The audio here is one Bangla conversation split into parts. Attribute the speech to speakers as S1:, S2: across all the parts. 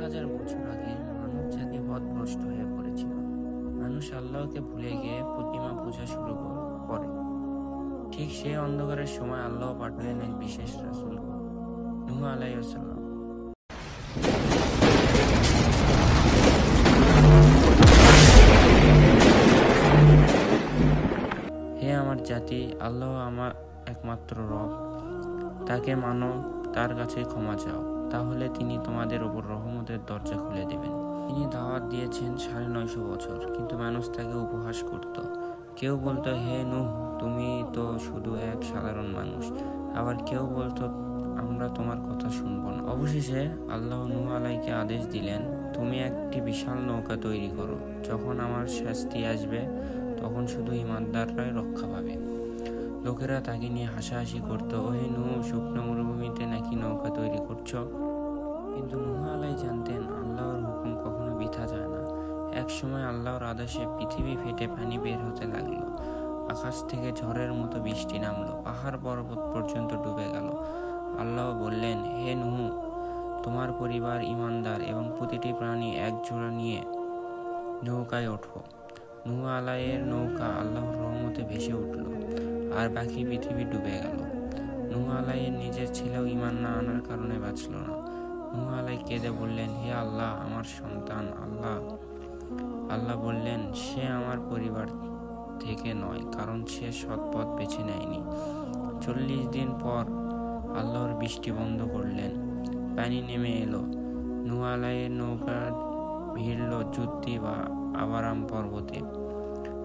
S1: হাজার বছর আগে মানব জাতি পথভ্রষ্ট হয়ে পড়েছিল। মানুষ আল্লাহকে ভুলে গিয়ে প্রতিমা পূজা শুরু করে। ঠিক সেই অন্ধকারের সময় আল্লাহ পাঠালেন এক বিশেষ রাসূল, নূহ আলাইহিস সালাম। হে আমার জাতি, আল্লাহ আমার একমাত্র রব, তাকে মানো, তার কাছে ক্ষমা চাও, তাহলে তিনি তোমাদের উপর রহমতের দরজা খুলে দেবেন। তিনি দাওয়াত দিয়েছেন ৯৫০ বছর, কিন্তু মানুষ তাকে উপহাস করত। কেউ বলতো, হে নূহ, তুমি তো শুধু এক সাধারণ মানুষ। আবার কেউ বলতো, আমরা তোমার কথা শুনব না। অবশেষে আল্লাহ নূহ আলাইহিকে আদেশ দিলেন, তুমি একটি বিশাল নৌকা তৈরি করো। যখন আমার শাস্তি আসবে, তখন শুধু ঈমানদাররাই রক্ষা পাবে। লোকেরা তাকে নিয়ে হাসাহাসি করত, ওহে নূহ, শুকনো মরুভূমিতে নাকি নৌকা তৈরি করছো? কিন্তু নূহ আলাইহি জানতেন, আল্লাহর হুকুম কখনো বৃথা যায় না। এক সময় আল্লাহর আদেশে পৃথিবী ফেটে পানি বের হতে লাগলো। আকাশ থেকে ঝড়ের মতো বৃষ্টি নামলো, পাহাড় পর্বত পর্যন্ত ডুবে গেল। আল্লাহ বললেন, হে নূহ, তোমার পরিবার ঈমানদার এবং প্রতিটি প্রাণী এক জোড়া নিয়ে নৌকায় ওঠো। নূহ আলাইহির নৌকা আল্লাহর রহমতে ভেসে উঠল, আর বাকি পৃথিবী ডুবে গেল। নূহ আলাইহির নিজের ছেলেও ঈমান না আনার কারণে বাঁচল না। নূহ আলাইহি কেঁদে বললেন, হে আল্লাহ, আমার সন্তান। আল্লাহ বললেন, সে আমার পরিবার থেকে নয়, কারণ সে সৎ পথ বেছে নেয়নি। ৪০ দিন পর আল্লাহর বৃষ্টি বন্ধ করলেন, পানি নেমে এলো। নূহ আলাইহির নৌকা ভিড়ল জুদ্দি বা আবারাম পর্বতে।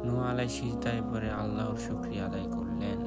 S1: নূহ আলাইহি সিজদায় পড়ে আল্লাহর শুকরিয়া আদায় করলেন।